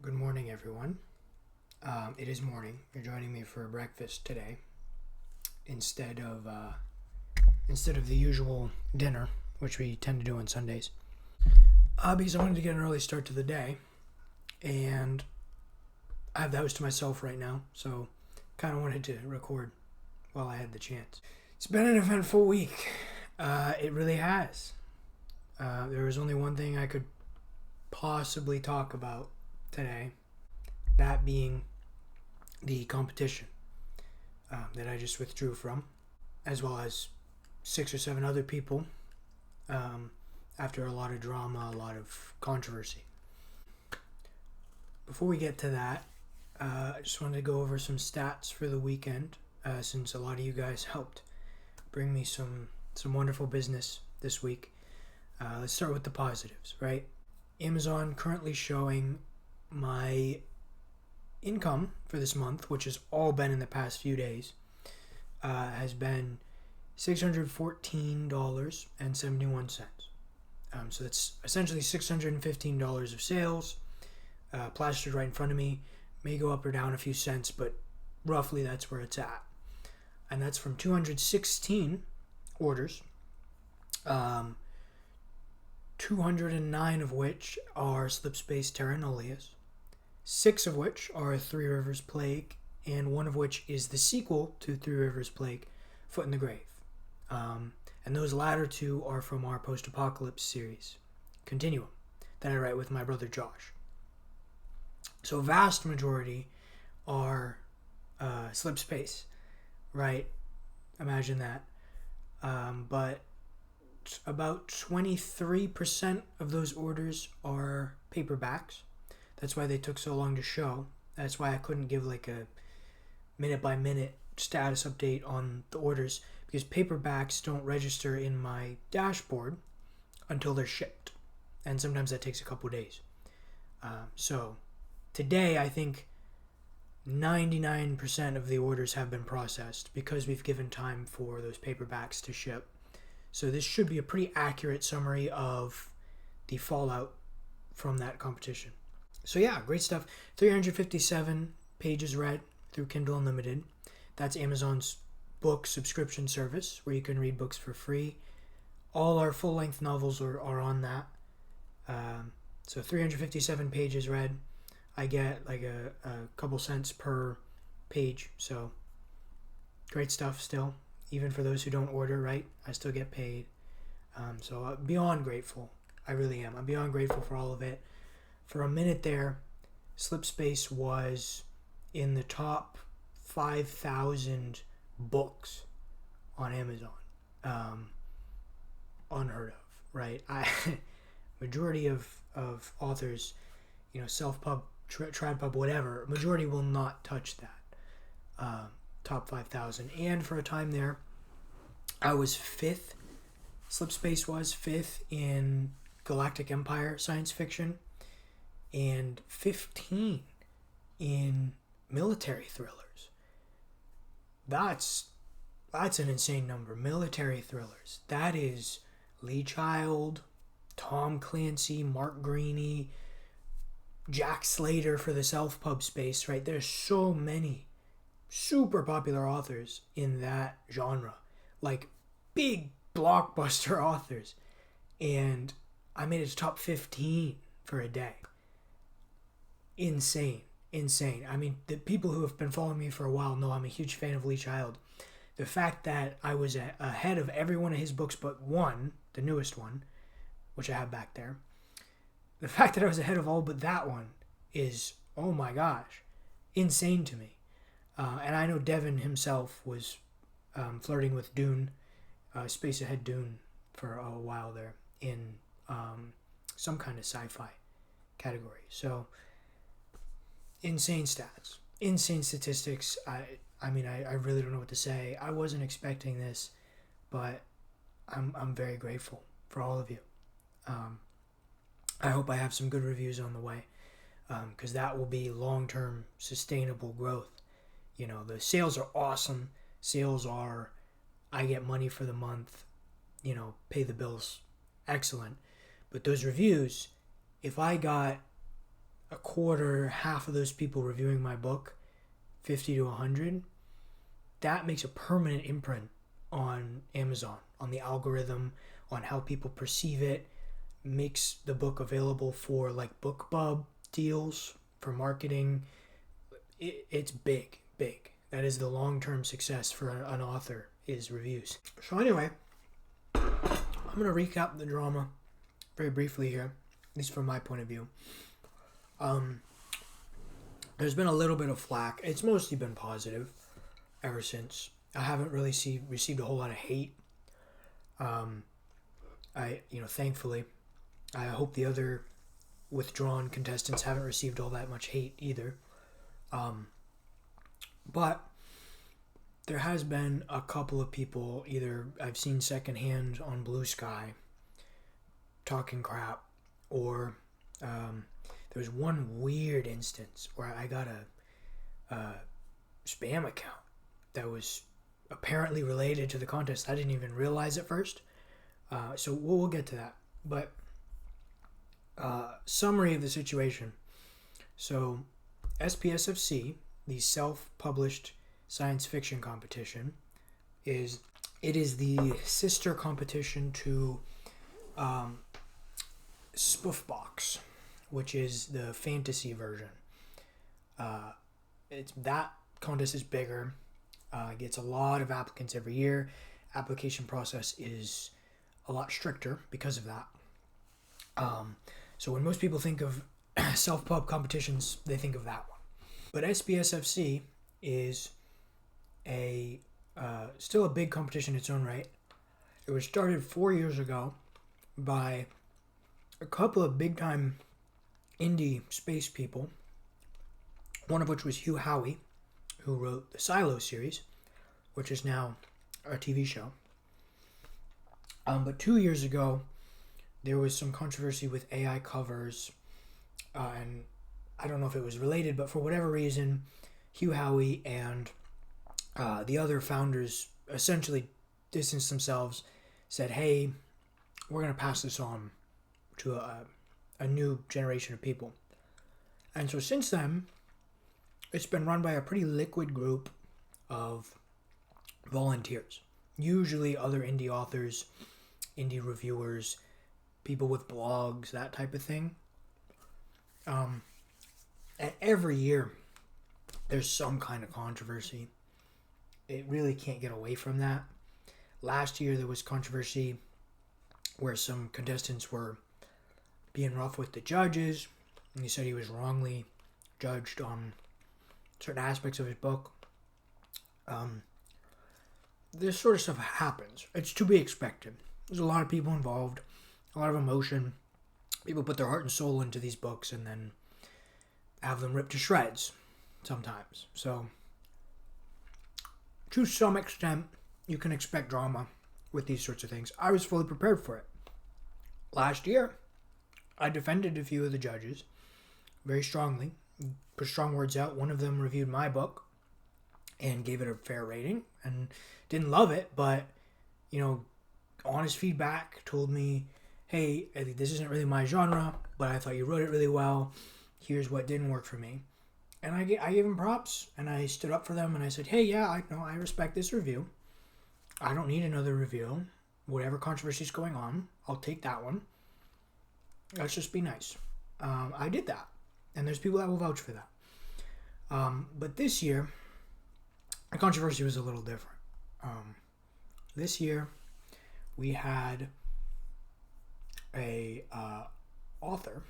Good morning, everyone. It is morning. You're joining me for breakfast today instead of the usual dinner, which we tend to do on Sundays. Because I wanted to get an early start to the day, and I have the house to myself right now, so kind of wanted to record while I had the chance. It's been an eventful week. It really has. There was only one thing I could possibly talk about today, that being the competition that I just withdrew from, as well as 6 or 7 other people after a lot of drama, a lot of controversy. Before we get to that, I just wanted to go over some stats for the weekend, since a lot of you guys helped bring me some wonderful business this week. Let's start with the positives, right? Amazon currently showing my income for this month, which has all been in the past few days, has been $614.71. So that's essentially $615 of sales, plastered right in front of me. May go up or down a few cents, but roughly that's where it's at. And that's from 216 orders, 209 of which are Slipspace Terra Nullius, 6 of which are Three Rivers Plague, and 1 of which is the sequel to Three Rivers Plague, Foot in the Grave. And those latter 2 are from our post-apocalypse series, Continuum, that I write with my brother Josh. So a vast majority are Slipspace, right? Imagine that. But about 23% of those orders are paperbacks. That's why they took so long to show. That's why I couldn't give like a minute-by-minute status update on the orders, because paperbacks don't register in my dashboard until they're shipped. And sometimes that takes a couple days. So today, I think 99% of the orders have been processed because we've given time for those paperbacks to ship. So this should be a pretty accurate summary of the fallout from that competition. So yeah, great stuff. 357 pages read through Kindle Unlimited. That's Amazon's book subscription service where you can read books for free. All our full-length novels are on that. So 357 pages read. I get like a couple cents per page. So great stuff still. Even for those who don't order, right? I still get paid. So I'm beyond grateful. I really am. I'm beyond grateful for all of it. For a minute there, Slipspace was in the top 5,000 books on Amazon. Unheard of, right? Majority of authors, self-pub, trad-pub, whatever, majority will not touch that top 5,000. And for a time there, I was 5th. Slipspace was 5th in Galactic Empire science fiction, and 15 in military thrillers. That's an insane number. Military thrillers. That is Lee Child, Tom Clancy, Mark Greaney, Jack Slater for the self-pub space, right? There's so many super popular authors in that genre. Like big blockbuster authors. And I made it to top 15 for a day. Insane. I mean, the people who have been following me for a while know I'm a huge fan of Lee Child. The fact that I was ahead of every one of his books but one, the newest one, which I have back there, the fact that I was ahead of all but that one is, oh my gosh, insane to me. And I know Devin himself was flirting with Dune, Space Ahead Dune, for a while there in some kind of sci-fi category. So insane stats, insane statistics. I mean, I really don't know what to say. I wasn't expecting this, but I'm very grateful for all of you. I hope I have some good reviews on the way, because that will be long-term sustainable growth. The sales are awesome. Sales are, I get money for the month, pay the bills, excellent. But those reviews, if I got a quarter, half of those people reviewing my book, 50 to 100, that makes a permanent imprint on Amazon, on the algorithm, on how people perceive it, makes the book available for like BookBub deals, for marketing. It's big. That is the long-term success for an author, is reviews. So anyway, I'm going to recap the drama very briefly here, at least from my point of view. There's been a little bit of flack. It's mostly been positive ever since. I haven't really received a whole lot of hate. Thankfully, I hope the other withdrawn contestants haven't received all that much hate either. But there has been a couple of people, either I've seen secondhand on Blue Sky talking crap, or there was one weird instance where I got a spam account that was apparently related to the contest. I didn't even realize at first. So we'll get to that. But summary of the situation. So SPSFC, the self-published science fiction competition, is the sister competition to Spoofbox, which is the fantasy version. That contest is bigger. Gets a lot of applicants every year. Application process is a lot stricter because of that. So when most people think of self-pub competitions, they think of that one. But SPSFC is still a big competition in its own right. It was started 4 years ago by a couple of big-time indie space people, one of which was Hugh Howey, who wrote the Silo series, which is now a TV show. But 2 years ago, there was some controversy with AI covers, and I don't know if it was related, but for whatever reason, Hugh Howey and the other founders essentially distanced themselves, said, hey, we're going to pass this on to a new generation of people. And so since then, it's been run by a pretty liquid group of volunteers, usually other indie authors, indie reviewers, people with blogs, that type of thing. And every year, there's some kind of controversy. It really can't get away from that. Last year, there was controversy where some contestants were being rough with the judges, and he said he was wrongly judged on certain aspects of his book. This sort of stuff happens. It's to be expected. There's a lot of people involved, a lot of emotion. People put their heart and soul into these books and then have them ripped to shreds sometimes. So, to some extent, you can expect drama with these sorts of things. I was fully prepared for it. Last year, I defended a few of the judges very strongly, put strong words out. One of them reviewed my book and gave it a fair rating and didn't love it, but, honest feedback, told me, hey, this isn't really my genre, but I thought you wrote it really well. Here's what didn't work for me. And I gave them props, and I stood up for them, and I said, hey, yeah, I respect this review. I don't need another review. Whatever controversy is going on, I'll take that one. Let's just be nice. I did that, and there's people that will vouch for that. But this year, the controversy was a little different. This year, we had a author.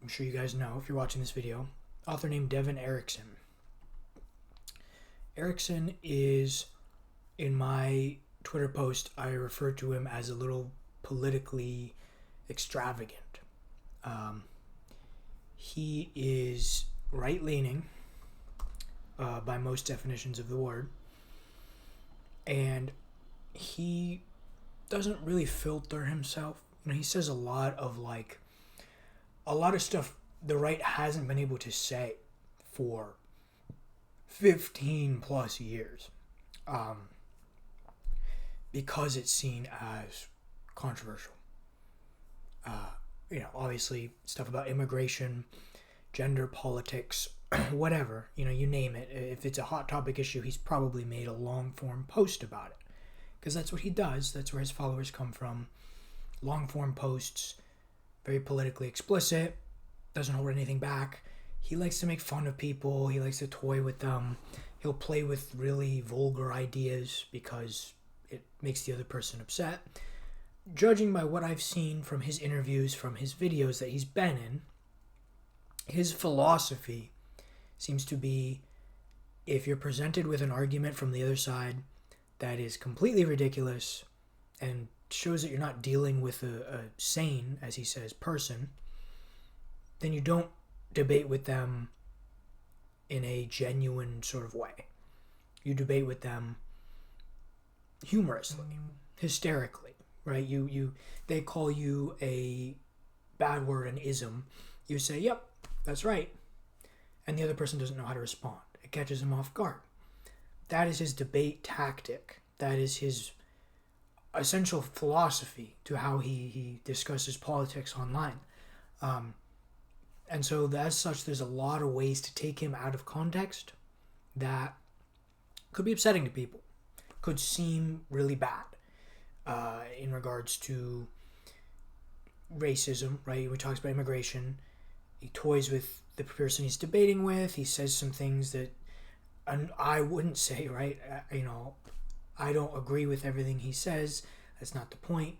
I'm sure you guys know if you're watching this video. Author named Devin Erickson. Erickson is, in my Twitter post, I refer to him as a little politically extravagant. He is right-leaning by most definitions of the word. And he doesn't really filter himself. He says a lot of stuff the right hasn't been able to say for 15 plus years, because it's seen as controversial. obviously stuff about immigration, gender politics, whatever, you name it. If it's a hot topic issue, he's probably made a long form post about it, because that's what he does. That's where his followers come from. Long form posts, very politically explicit, doesn't hold anything back. He likes to make fun of people. He likes to toy with them. He'll play with really vulgar ideas because it makes the other person upset. Judging by what I've seen from his interviews, from his videos that he's been in, his philosophy seems to be, if you're presented with an argument from the other side that is completely ridiculous and shows that you're not dealing with a sane, as he says, person, then you don't debate with them in a genuine sort of way. You debate with them humorously, hysterically, right? They call you a bad word, an ism. You say, yep, that's right. And the other person doesn't know how to respond. It catches him off guard. That is his debate tactic. That is his essential philosophy to how he discusses politics online. And so as such, there's a lot of ways to take him out of context that could be upsetting to people, could seem really bad in regards to racism, right? He talks about immigration. He toys with the person he's debating with. He says some things that I wouldn't say, right? I don't agree with everything he says. That's not the point.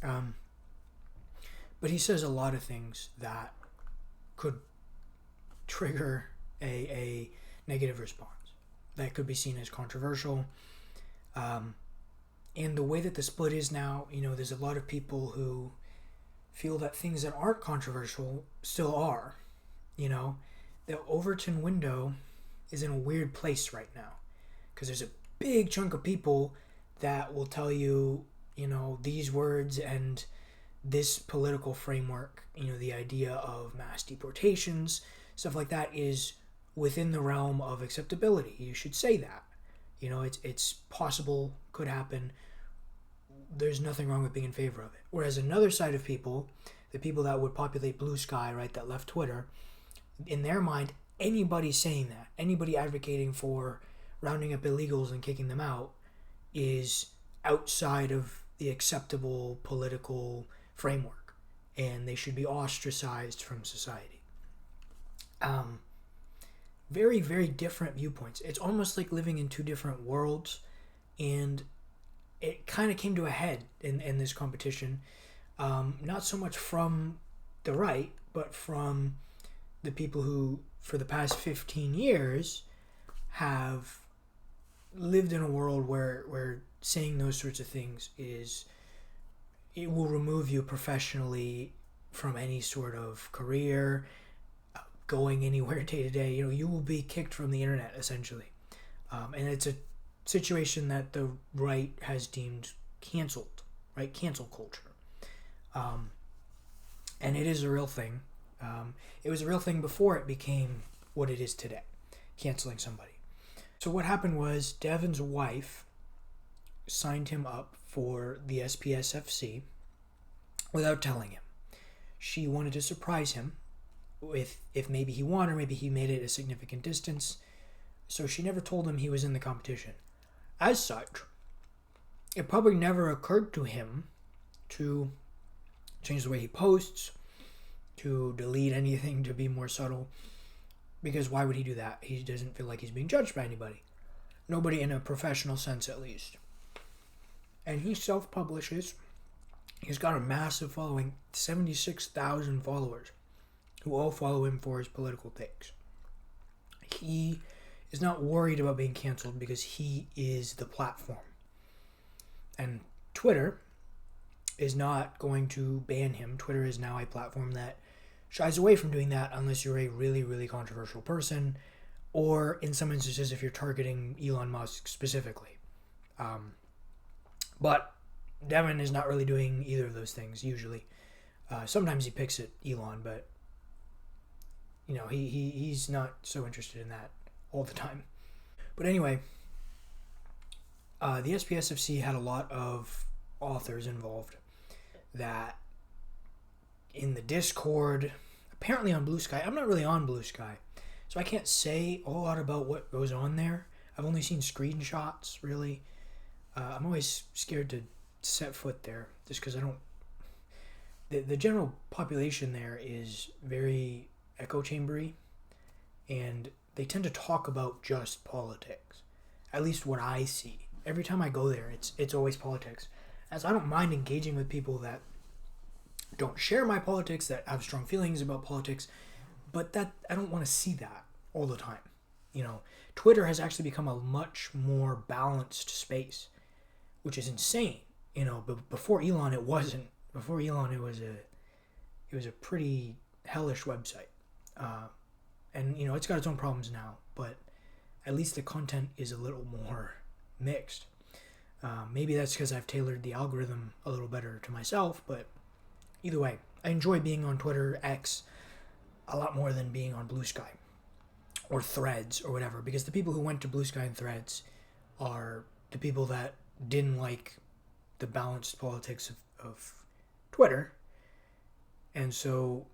But he says a lot of things that could trigger a negative response that could be seen as controversial. And the way that the split is now, there's a lot of people who feel that things that aren't controversial still are. The Overton window is in a weird place right now because there's a big chunk of people that will tell you, these words and this political framework, the idea of mass deportations, stuff like that is within the realm of acceptability. You should say that. It's possible, could happen. There's nothing wrong with being in favor of it. Whereas another side of people, the people that would populate Blue Sky, right, that left Twitter, in their mind, anybody saying that, anybody advocating for rounding up illegals and kicking them out is outside of the acceptable political framework, and they should be ostracized from society. Very, very different viewpoints. It's almost like living in two different worlds, and it kind of came to a head in this competition. Not so much from the right, but from the people who, for the past 15 years, have lived in a world where saying those sorts of things it will remove you professionally from any sort of career, going anywhere day to day. You will be kicked from the internet, essentially. And it's a situation that the right has deemed canceled, right? Cancel culture. And it is a real thing. It was a real thing before it became what it is today, canceling somebody. So what happened was Devin's wife signed him up for the SPSFC without telling him. She wanted to surprise him with if maybe he won or maybe he made it a significant distance. So she never told him he was in the competition. As such, it probably never occurred to him to change the way he posts, to delete anything, to be more subtle. Because why would he do that? He doesn't feel like he's being judged by anybody. Nobody in a professional sense, at least. And he self-publishes. He's got a massive following, 76,000 followers, who all follow him for his political takes. He is not worried about being canceled because he is the platform. And Twitter is not going to ban him. Twitter is now a platform that shies away from doing that unless you're a really, really controversial person, or in some instances if you're targeting Elon Musk specifically. But Devin is not really doing either of those things usually. Sometimes he picks at Elon, but he's not so interested in that all the time. But anyway, the SPSFC had a lot of authors involved that in the Discord, apparently on Blue Sky. I'm not really on Blue Sky, so I can't say a lot about what goes on there. I've only seen screenshots, really. I'm always scared to set foot there, just because I don't... The general population there is very echo chambery, and they tend to talk about just politics. At least what I see. Every time I go there, it's always politics. As I don't mind engaging with people that don't share my politics, that have strong feelings about politics, but that I don't want to see that all the time. You know, Twitter has actually become a much more balanced space, which is insane. You know, but before Elon, it wasn't. Before Elon, it was a pretty hellish website, and you know it's got its own problems now. But at least the content is a little more mixed. Maybe that's because I've tailored the algorithm a little better to myself, but either way, I enjoy being on Twitter X a lot more than being on Blue Sky or Threads or whatever, because the people who went to Blue Sky and Threads are the people that didn't like the balanced politics of Twitter, and so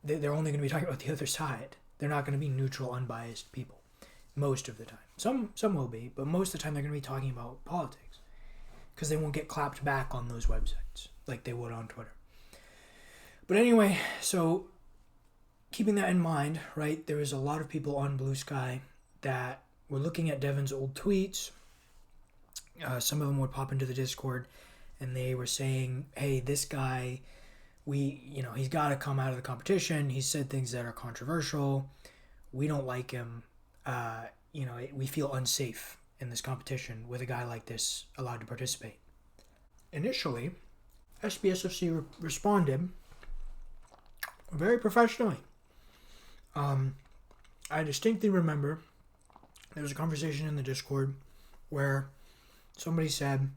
they're only going to be talking about the other side. They're not going to be neutral, unbiased people most of the time. Some will be, but most of the time they're going to be talking about politics because they won't get clapped back on those websites like they would on Twitter. But anyway, so keeping that in mind, right, there was a lot of people on Blue Sky that were looking at Devin's old tweets. Some of them would pop into the Discord, and they were saying, hey, this guy, he's got to come out of the competition. He said things that are controversial. We don't like him. We feel unsafe in this competition with a guy like this allowed to participate. Initially, SPSFC responded very professionally. I distinctly remember there was a conversation in the Discord where somebody said,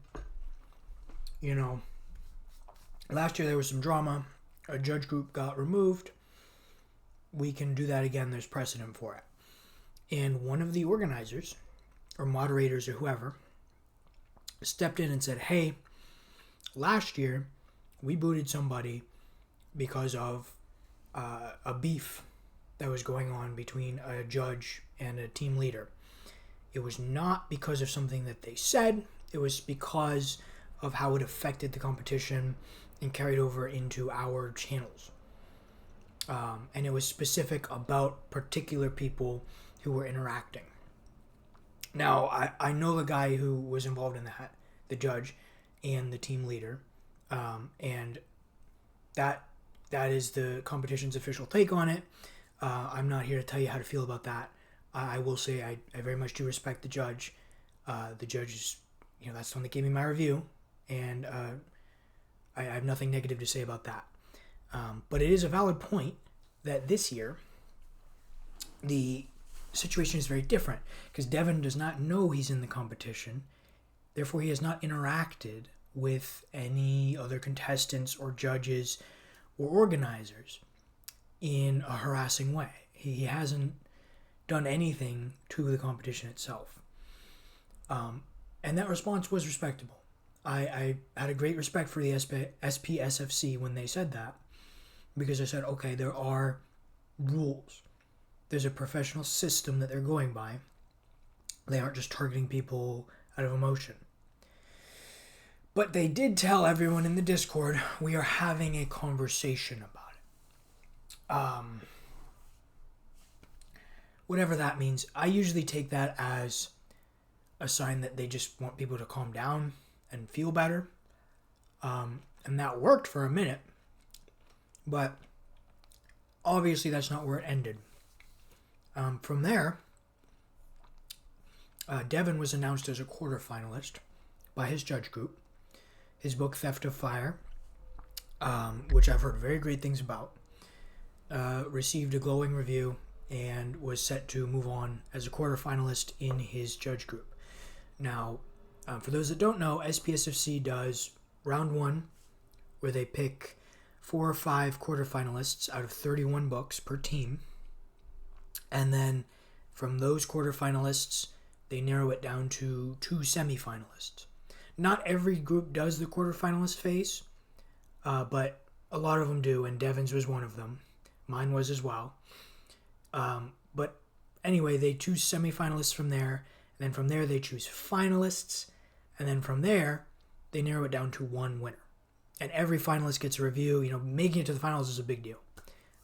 last year there was some drama. A judge group got removed. We can do that again. There's precedent for it. And one of the organizers or moderators or whoever stepped in and said, hey, last year we booted somebody because of a beef that was going on between a judge and a team leader. It was not because of something that they said. It was because of how it affected the competition and carried over into our channels. And it was specific about particular people who were interacting. Now, I know the guy who was involved in that, the judge and the team leader, and that is the competition's official take on it. I'm not here to tell you how to feel about that. I will say I very much do respect the judge. The judge is, that's the one that gave me my review, and I have nothing negative to say about that. But it is a valid point that this year the situation is very different because Devin does not know he's in the competition. Therefore, he has not interacted with any other contestants or judges or organizers in a harassing way. He hasn't done anything to the competition itself. And that response was respectable. I had a great respect for the SPSFC when they said that, because I said, okay, there are rules. There's a professional system that they're going by. They aren't just targeting people out of emotion. But they did tell everyone in the Discord, we are having a conversation about it. Whatever that means, I usually take that as a sign that they just want people to calm down and feel better. And that worked for a minute. But obviously that's not where it ended. From there, Devin was announced as a quarterfinalist by his judge group. His book, Theft of Fire, which I've heard very great things about, received a glowing review and was set to move on as a quarterfinalist in his judge group. Now, for those that don't know, SPSFC does round one, where they pick 4 or 5 quarterfinalists out of 31 books per team. And then from those quarterfinalists, they narrow it down to 2 semifinalists. Not every group does the quarterfinalist phase, but A lot of them do, and Devin's was one of them. Mine was as well. But anyway, they choose semifinalists from there, and then from there they choose finalists, and then from there they narrow it down to one winner. And every finalist gets a review. Making it to the finals is a big deal.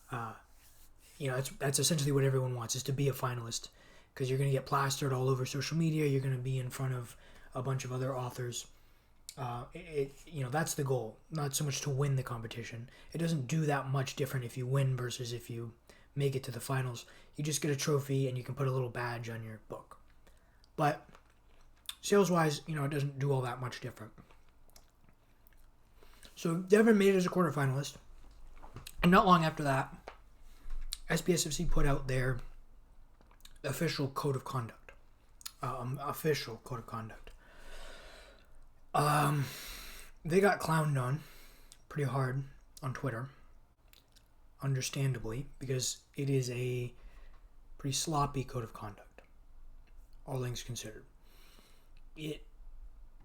That's essentially what everyone wants, is to be a finalist, because you're going to get plastered all over social media. You're going to be in front of a bunch of other authors. That's the goal, not so much to win the competition. It doesn't do that much different if you win versus if you make it to the finals. You just get a trophy and you can put a little badge on your book. But sales-wise, it doesn't do all that much different. So Devin made it as a quarterfinalist, and not long after that, SPSFC put out their official code of conduct. They got clowned on pretty hard on Twitter, understandably, because it is a pretty sloppy code of conduct, all things considered. It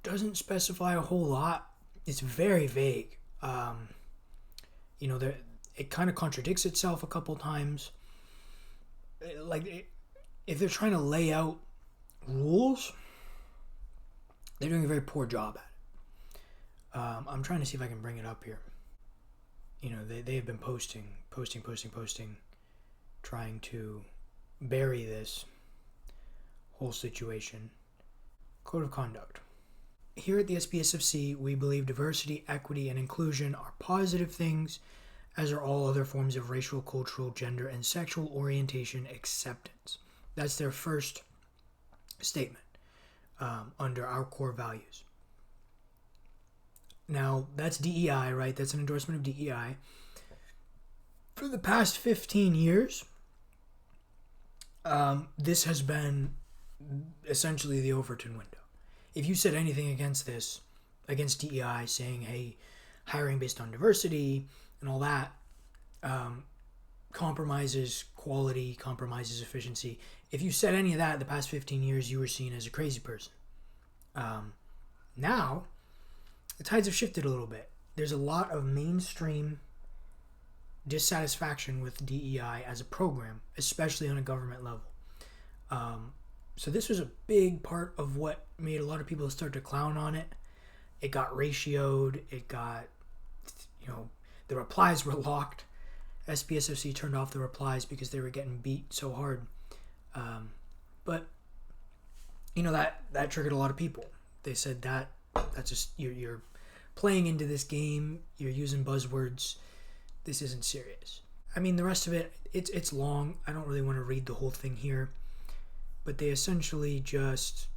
doesn't specify a whole lot. It's very vague. It kind of contradicts itself a couple times. If they're trying to lay out rules, they're doing a very poor job at it. I'm trying to see if I can bring it up here. They have been posting, trying to bury this whole situation. Code of conduct. Here at the SPSFC, we believe diversity, equity, and inclusion are positive things, as are all other forms of racial, cultural, gender, and sexual orientation acceptance. That's their first statement under our core values. Now, that's DEI, right? That's an endorsement of DEI. For the past 15 years, this has been essentially the Overton window. If you said anything against DEI, saying, hey, hiring based on diversity and all that, compromises quality, compromises efficiency. If you said any of that in the past 15 years, you were seen as a crazy person. Now, the tides have shifted a little bit. There's a lot of mainstream dissatisfaction with DEI as a program, especially on a government level. So this was a big part of what made a lot of people start to clown on it. It got ratioed. It got, the replies were locked. SPSFC turned off the replies because they were getting beat so hard. But that triggered a lot of people. They said that's just, you're playing into this game. You're using buzzwords. This isn't serious. I mean, the rest of it, it's long. I don't really want to read the whole thing here. But they essentially just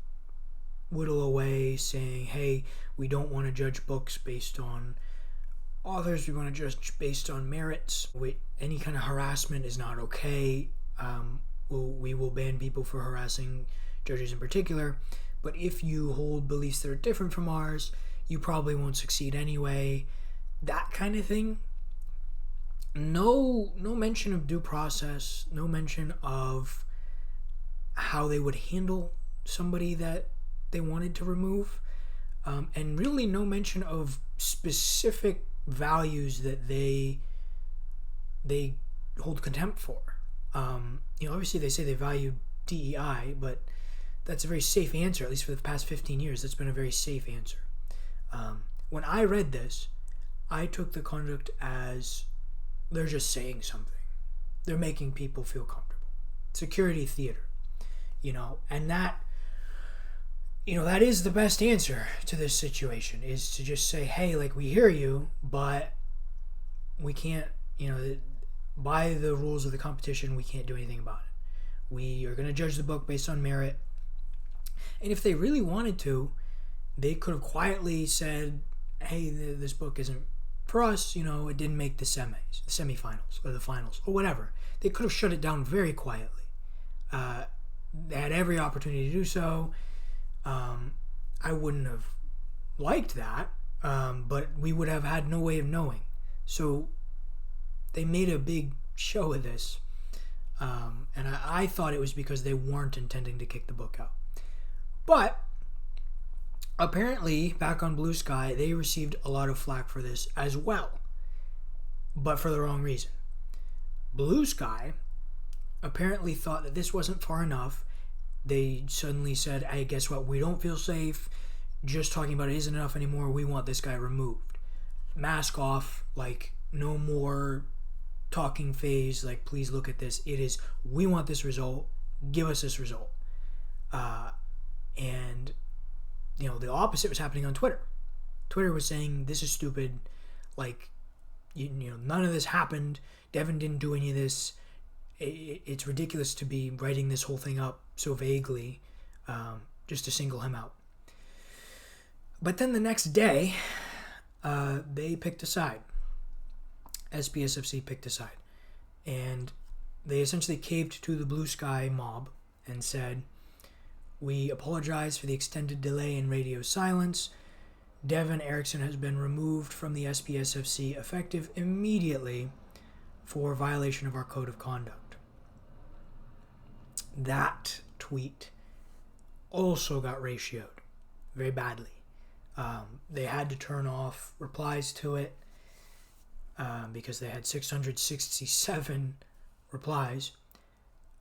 whittle away saying, hey, we don't want to judge books based on authors. We want to judge based on merits. Any kind of harassment is not okay. We will ban people for harassing judges in particular. But if you hold beliefs that are different from ours, you probably won't succeed anyway. That kind of thing. No mention of due process. No mention of how they would handle somebody that they wanted to remove, and really no mention of specific values that they hold contempt for. Obviously they say they value DEI, but that's a very safe answer, at least for the past 15 years. That's been a very safe answer. When I read this, I took the conduct as they're just saying something. They're making people feel comfortable. Security theater. And that is the best answer to this situation, is to just say, hey, we hear you, but we can't, by the rules of the competition, we can't do anything about it. We are going to judge the book based on merit. And if they really wanted to, they could have quietly said, hey, this book isn't for us, it didn't make the semifinals, or the finals, or whatever. They could have shut it down very quietly. They had every opportunity to do so. I wouldn't have liked that, but we would have had no way of knowing. So they made a big show of this, and I thought it was because they weren't intending to kick the book out. But apparently, back on Blue Sky, they received a lot of flack for this as well. but for the wrong reason. Blue Sky apparently thought that this wasn't far enough. They suddenly said, hey, guess what? We don't feel safe. Just talking about it isn't enough anymore. We want this guy removed. Mask off, like, no more talking phase, like, please look at this. It is, we want this result. Give us this result. And, you know, the opposite was happening on Twitter. Twitter was saying, this is stupid. Like, you know, none of this happened. Devin didn't do any of this. It's ridiculous to be writing this whole thing up so vaguely just to single him out. But then the next day, they picked a side. SPSFC picked a side. And they essentially caved to the Blue Sky mob and said, we apologize for the extended delay in radio silence. Devin Erickson has been removed from the SPSFC effective immediately for violation of our code of conduct. That tweet also got ratioed very badly. They had to turn off replies to it because they had 667 replies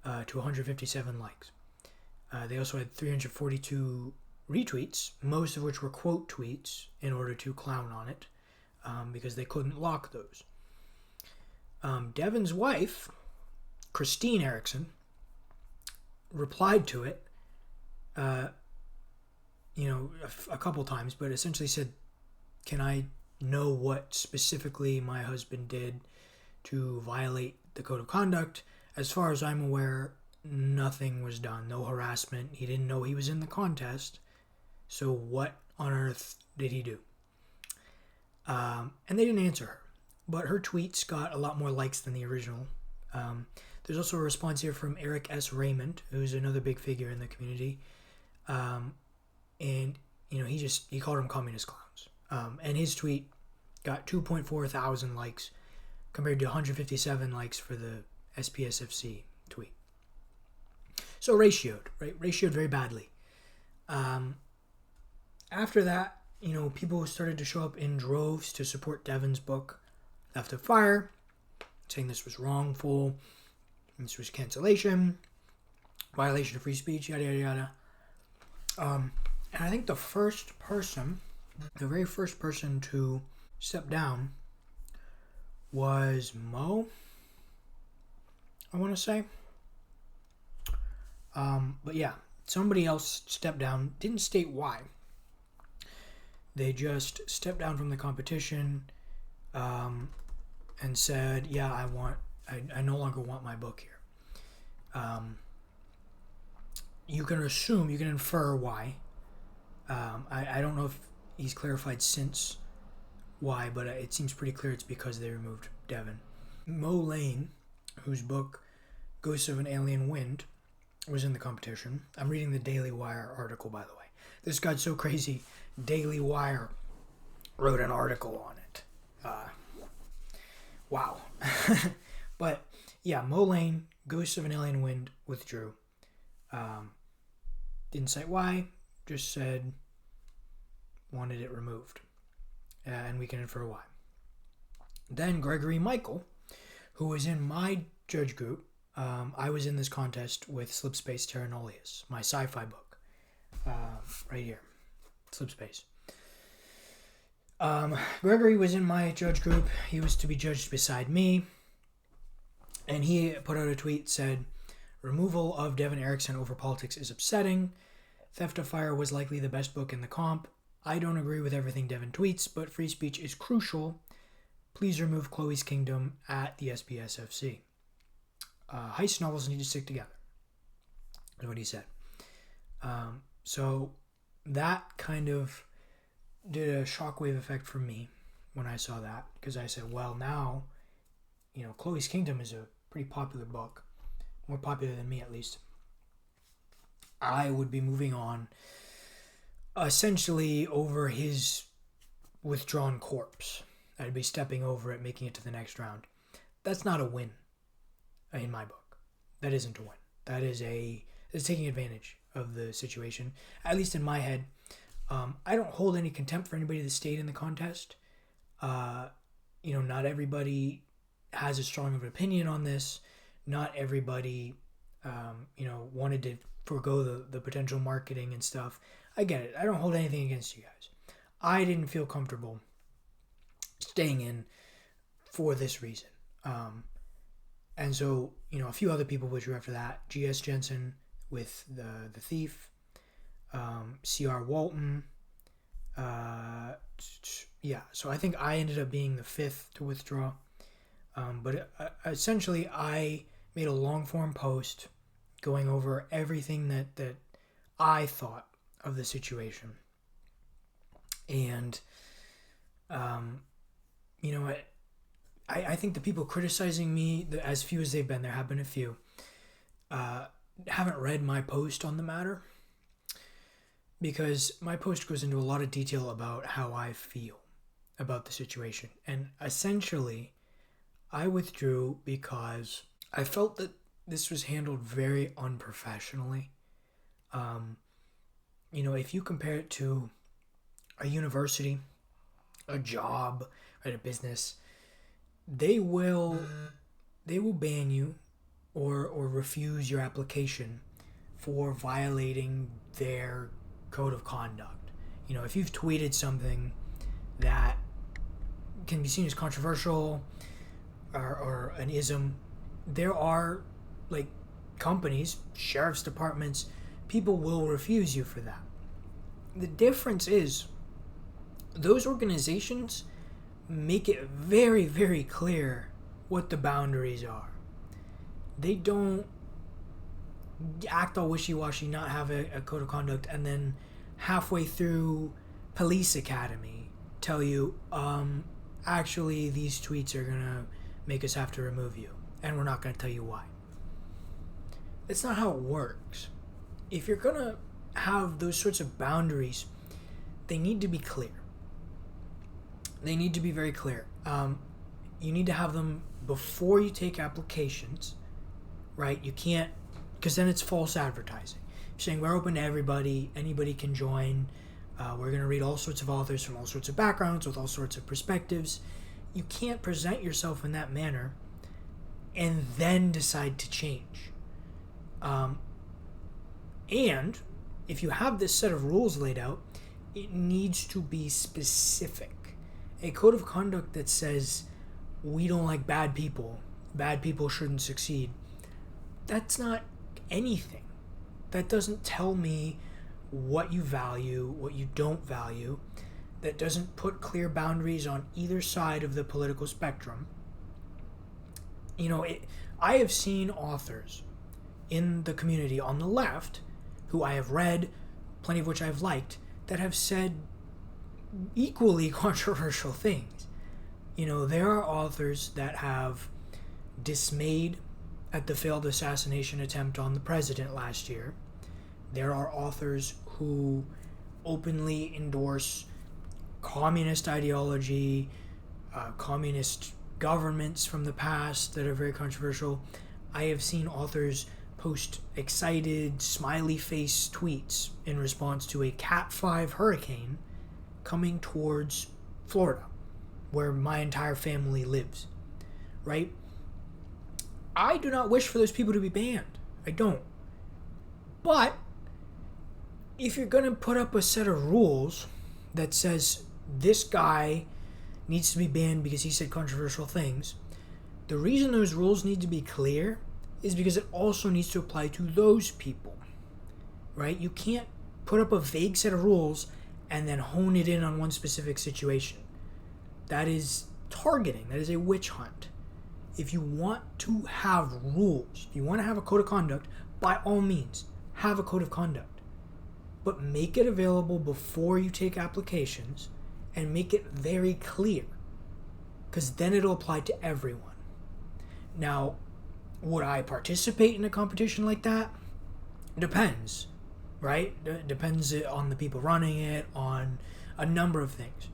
to 157 likes. They also had 342 retweets, most of which were quote tweets in order to clown on it because they couldn't lock those. Devin's wife, Christine Erickson, replied to it, a couple times, but essentially said, can I know what specifically my husband did to violate the code of conduct? As far as I'm aware, nothing was done. No harassment. He didn't know he was in the contest. So what on earth did he do? And they didn't answer her. But her tweets got a lot more likes than the original. There's also a response here from Eric S. Raymond, who's another big figure in the community. And, you know, he called them communist clowns. And his tweet got 2.4 thousand likes compared to 157 likes for the SPSFC tweet. So ratioed, right? Ratioed very badly. After that, you know, people started to show up in droves to support Devin's book, Theft of Fire, saying this was wrongful, this was cancellation, violation of free speech, yada, yada, yada. And I think the very first person to step down was Mo, I want to say. But yeah, somebody else stepped down, didn't state why. They just stepped down from the competition and said, yeah, I no longer want my book here. You can infer why. I don't know if he's clarified since why, but it seems pretty clear it's because they removed Devin. Mo Lane, whose book Ghosts of an Alien Wind was in the competition. I'm reading the Daily Wire article, by the way. This got so crazy, Daily Wire wrote an article on it. Wow. But yeah, Mo Lane, Ghosts of an Alien Wind, withdrew. Didn't say why, just said wanted it removed. And we can infer why. Then Gregory Michael, who was in my judge group. I was in this contest with Slipspace Terra Nullius, my sci-fi book. Right here. Slipspace. Gregory was in my judge group. He was to be judged beside me. And he put out a tweet, said, removal of Devin Erickson over politics is upsetting. Theft of Fire was likely the best book in the comp. I don't agree with everything Devin tweets, but free speech is crucial. Please remove Chloe's Kingdom at the SPSFC. Heist novels need to stick together, is what he said. So that kind of did a shockwave effect for me when I saw that, because I said, well, now, you know, Chloe's Kingdom is a pretty popular book, more popular than me at least. I would be moving on essentially over his withdrawn corpse. I'd be stepping over it, making it to the next round. That's not a win in my book. That isn't a win. That is taking advantage of the situation, at least in my head. I don't hold any contempt for anybody that stayed in the contest. not everybody has as strong of an opinion on this. Not everybody, wanted to forego the potential marketing and stuff. I get it. I don't hold anything against you guys. I didn't feel comfortable staying in for this reason. And so, a few other people withdrew after that. G.S. Jensen with the Thief, C.R. Walton. So I think I ended up being the fifth to withdraw. But essentially, I made a long form post going over everything that I thought of the situation. And, I think the people criticizing me, as few as they've been, there have been a few, haven't read my post on the matter, because my post goes into a lot of detail about how I feel about the situation. And essentially, I withdrew because I felt that this was handled very unprofessionally. If you compare it to a university, a job, right, a business, they will ban you or refuse your application for violating their code of conduct. If you've tweeted something that can be seen as controversial or an ism, there are companies, sheriff's departments, people will refuse you for that. The difference is those organizations make it very, very clear what the boundaries are. They don't act all wishy-washy, not have a code of conduct, and then halfway through police academy tell you, actually these tweets are gonna make us have to remove you, and we're not gonna tell you why. That's not how it works. If you're gonna have those sorts of boundaries, they need to be clear. They need to be very clear. You need to have them before you take applications, right? You can't, because then it's false advertising. You're saying we're open to everybody, anybody can join. We're going to read all sorts of authors from all sorts of backgrounds with all sorts of perspectives. You can't present yourself in that manner and then decide to change. And if you have this set of rules laid out, it needs to be specific. A code of conduct that says we don't like bad people shouldn't succeed, that's not anything. That doesn't tell me what you value, what you don't value. That doesn't put clear boundaries on either side of the political spectrum. I have seen authors in the community on the left, who I have read, plenty of which I've liked, that have said equally controversial things. There are authors that have dismayed at the failed assassination attempt on the president last year. There are authors who openly endorse communist ideology, communist governments from the past that are very controversial. I have seen authors post excited, smiley face tweets in response to a Cat 5 hurricane coming towards Florida, where my entire family lives, right? I do not wish for those people to be banned. I don't. But if you're going to put up a set of rules that says this guy needs to be banned because he said controversial things, the reason those rules need to be clear is because it also needs to apply to those people, right? You can't put up a vague set of rules and then hone it in on one specific situation. That is targeting. That is a witch hunt. If you want to have rules, if you want to have a code of conduct, by all means, have a code of conduct. But make it available before you take applications and make it very clear, because then it'll apply to everyone. Now, would I participate in a competition like that? Depends, right? Depends on the people running it, on a number of things.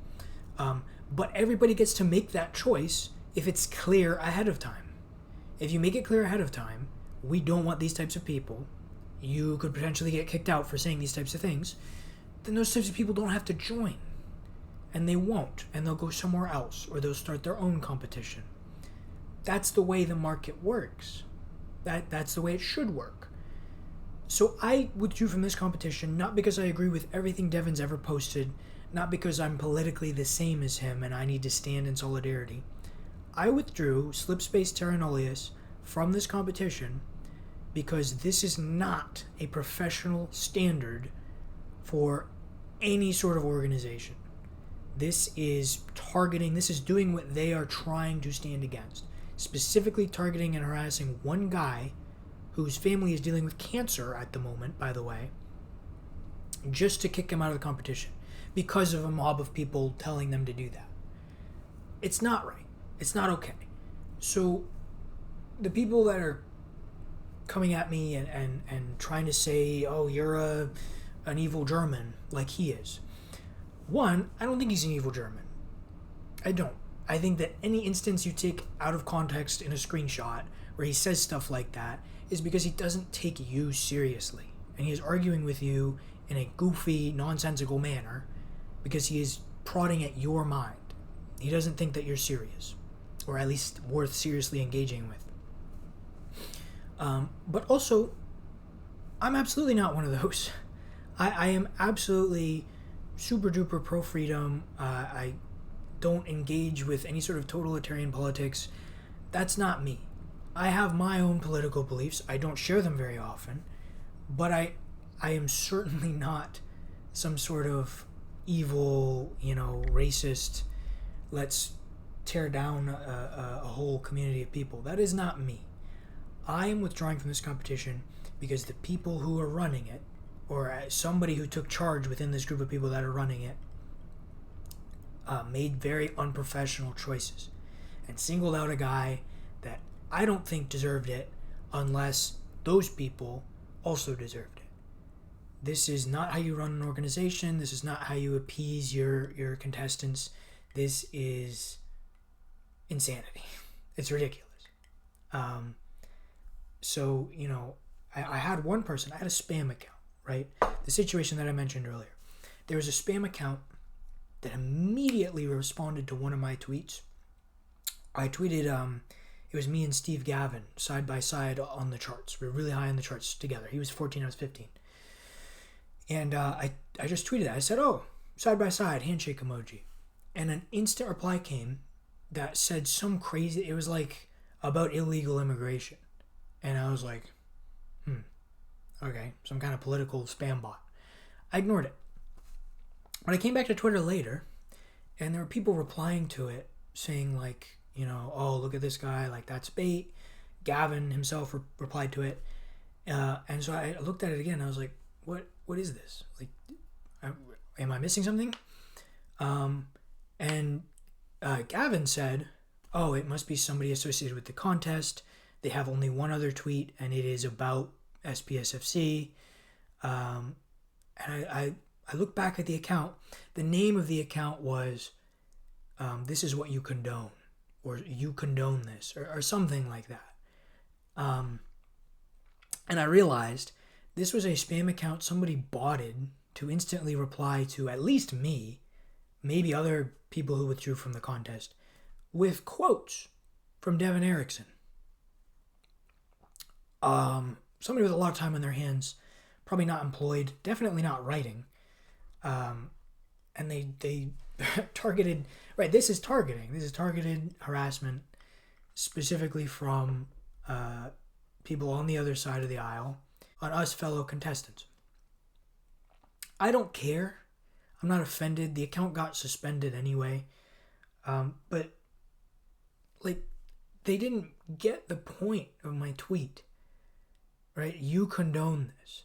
But everybody gets to make that choice if it's clear ahead of time. If you make it clear ahead of time, we don't want these types of people, you could potentially get kicked out for saying these types of things, then those types of people don't have to join. and they won't, and they'll go somewhere else, or they'll start their own competition. That's the way the market works. That's the way it should work. So I withdrew from this competition, not because I agree with everything Devin's ever posted, not because I'm politically the same as him and I need to stand in solidarity. I withdrew Slipspace Terra Nullius from this competition because this is not a professional standard for any sort of organization. This is doing what they are trying to stand against. Specifically targeting and harassing one guy whose family is dealing with cancer at the moment, by the way, just to kick him out of the competition because of a mob of people telling them to do that. It's not right. It's not okay. So the people that are coming at me and trying to say, oh, you're an evil German, like he is. One, I don't think he's an evil German. I don't. I think that any instance you take out of context in a screenshot where he says stuff like that is because he doesn't take you seriously. And he is arguing with you in a goofy, nonsensical manner because he is prodding at your mind. He doesn't think that you're serious, or at least worth seriously engaging with. But also, I'm absolutely not one of those. I am absolutely super duper pro-freedom. I don't engage with any sort of totalitarian politics. That's not me. I have my own political beliefs. I don't share them very often, but I am certainly not some sort of evil, racist, let's tear down a whole community of people. That is not me. I am withdrawing from this competition because the people who are running it, or somebody who took charge within this group of people that are running it, made very unprofessional choices and singled out a guy that I don't think deserved it unless those people also deserved it. This is not how you run an organization. This is not how you appease your contestants. This is insanity. It's ridiculous. So, I had one person, I had a spam account, right? The situation that I mentioned earlier. There was a spam account that immediately responded to one of my tweets. I tweeted, it was me and Steve Gavin side by side on the charts. We were really high on the charts together. He was 14, I was 15. And I just tweeted that. I said, oh, side by side, handshake emoji. And an instant reply came that said some crazy, it was like about illegal immigration. And I was like, okay, some kind of political spam bot. I ignored it. But I came back to Twitter later, and there were people replying to it saying like, oh, look at this guy, like that's bait. Gavin himself replied to it. And so I looked at it again. I was like, what is this? Like, am I missing something? And Gavin said, oh, it must be somebody associated with the contest. They have only one other tweet, and it is about SPSFC. And I looked back at the account. The name of the account was, this is what you condone, or you condone this, or something like that. And I realized this was a spam account somebody botted to instantly reply to at least me, maybe other people who withdrew from the contest, with quotes from Devin Erickson. Somebody with a lot of time on their hands, probably not employed, definitely not writing. And they targeted, right, this is targeting. This is targeted harassment specifically from people on the other side of the aisle on us fellow contestants. I don't care. I'm not offended. The account got suspended anyway. But, like, they didn't get the point of my tweet. Right? You condone this.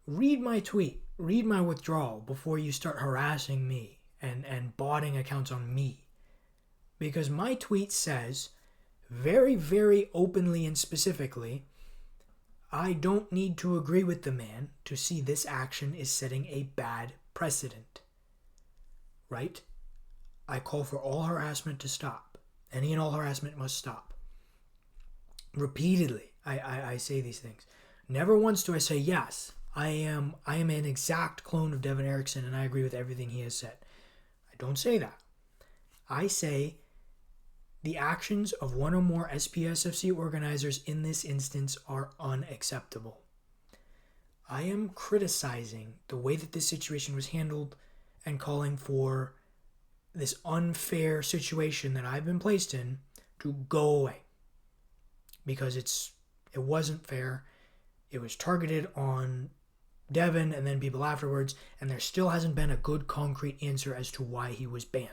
Read my tweet. Read my withdrawal before you start harassing me and botting accounts on me. Because my tweet says very, very openly and specifically, I don't need to agree with the man to see this action is setting a bad precedent. Right? I call for all harassment to stop. Any and all harassment must stop. Repeatedly, I say these things. Never once do I say, yes, I am an exact clone of Devin Erickson and I agree with everything he has said. don't say that. I say the actions of one or more SPSFC organizers in this instance are unacceptable. I am criticizing the way that this situation was handled and calling for this unfair situation that I've been placed in to go away. Because it wasn't fair. It was targeted on Devin and then people afterwards, and there still hasn't been a good concrete answer as to why he was banned.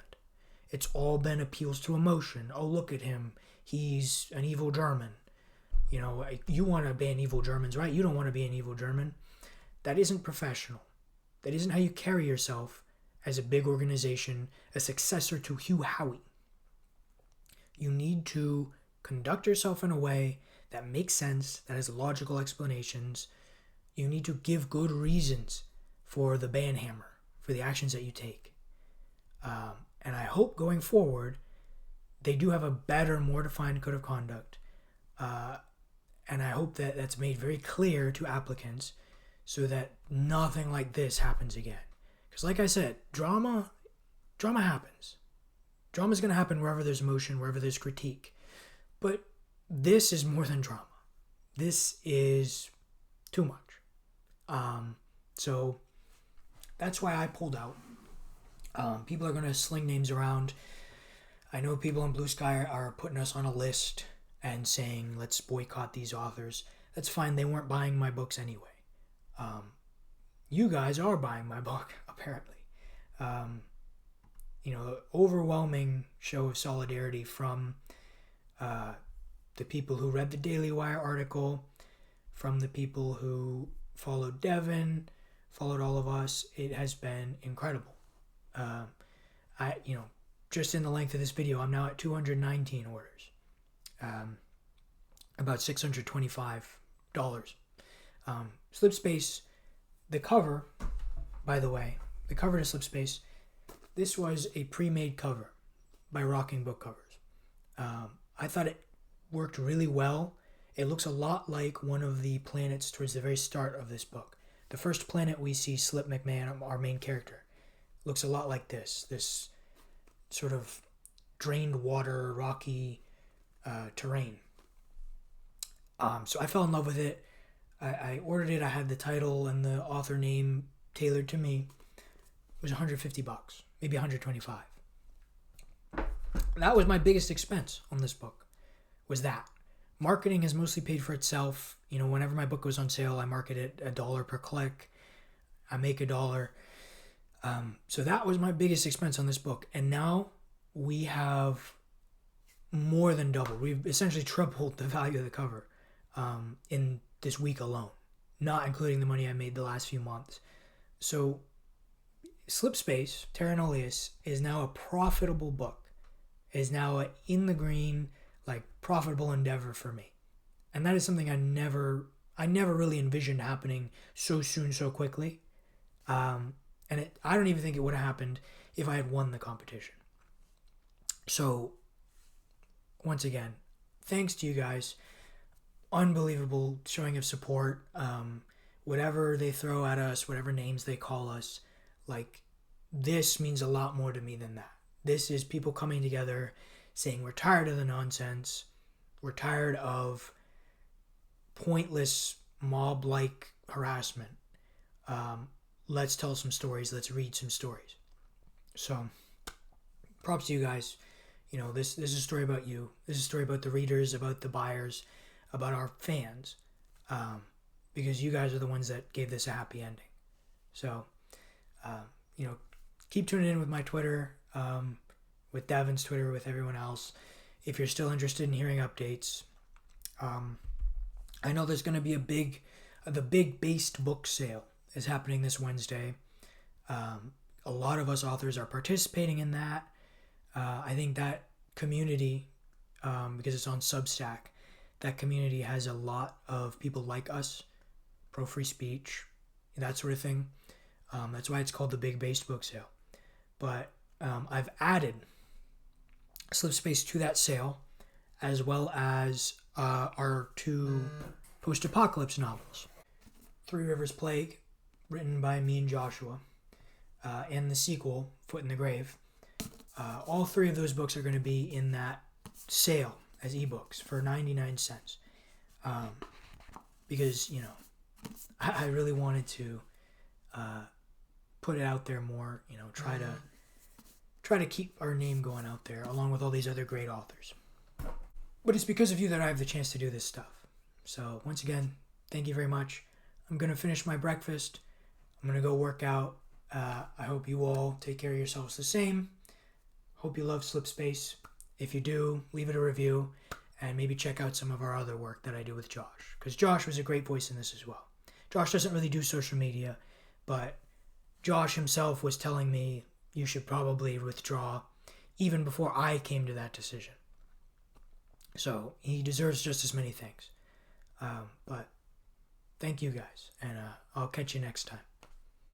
It's all been appeals to emotion. Oh, look at him. He's an evil German. You know, you want to ban evil Germans, right? You don't want to be an evil German. That isn't professional. That isn't how you carry yourself as a big organization, a successor to Hugh Howey. You need to conduct yourself in a way that makes sense, that has logical explanations. You need to give good reasons for the ban hammer, for the actions that you take. And I hope going forward, they do have a better, more defined code of conduct. And I hope that that's made very clear to applicants so that nothing like this happens again. Because like I said, drama happens. Drama's going to happen wherever there's emotion, wherever there's critique. But this is more than drama. This is too much. So that's why I pulled out. People are going to sling names around. I know people in Blue Sky are putting us on a list and saying, let's boycott these authors. That's fine. They weren't buying my books anyway. You guys are buying my book, apparently. Overwhelming show of solidarity from the people who read the Daily Wire article, from the people who followed Devin, followed all of us. It has been incredible. Just in the length of this video, I'm now at 219 orders. About $625. Slipspace, the cover, by the way, the cover to Slipspace, this was a pre-made cover by Rocking Book Covers. I thought it worked really well. It looks a lot like one of the planets towards the very start of this book. The first planet we see, Slip McMahon, our main character, looks a lot like this sort of drained water, rocky terrain. So I fell in love with it. I ordered it. I had the title and the author name tailored to me. It was $150, maybe $125. That was my biggest expense on this book, was that. Marketing has mostly paid for itself. You know, whenever my book goes on sale, I market it $1 per click. I make $1. So that was my biggest expense on this book. And now we have more than double. We've essentially tripled the value of the cover in this week alone, not including the money I made the last few months. So Slipspace, Terra Nullius, is now a profitable book, is now an in the green, profitable endeavor for me. And that is something I never really envisioned happening so soon, so quickly. I don't even think it would have happened if I had won the competition. So, once again, thanks to you guys. Unbelievable showing of support. Whatever they throw at us, whatever names they call us, this means a lot more to me than that. This is people coming together saying we're tired of the nonsense. We're tired of pointless mob-like harassment. Let's tell some stories. Let's read some stories. So, props to you guys. You know, this is a story about you. This is a story about the readers, about the buyers, about our fans. Because you guys are the ones that gave this a happy ending. So, keep tuning in with my Twitter, with Devin's Twitter, with everyone else. If you're still interested in hearing updates, I know there's going to be the big based book sale is happening this Wednesday. A lot of us authors are participating in that. I think that community, because it's on Substack, that community has a lot of people like us, pro free speech, that sort of thing. That's why it's called the Big Based Book Sale. But I've added Slipspace to that sale, as well as our two post-apocalypse novels, Three Rivers Plague, written by me and Joshua, and the sequel, Foot in the Grave, All three of those books are going to be in that sale as ebooks for 99 cents. Because, I really wanted to put it out there more, try to keep our name going out there along with all these other great authors. But it's because of you that I have the chance to do this stuff. So once again, thank you very much. I'm going to finish my breakfast. I'm going to go work out. I hope you all take care of yourselves the same. Hope you love Slipspace. If you do, leave it a review and maybe check out some of our other work that I do with Josh. Because Josh was a great voice in this as well. Josh doesn't really do social media, but Josh himself was telling me you should probably withdraw even before I came to that decision. So he deserves just as many thanks. But thank you guys, and I'll catch you next time.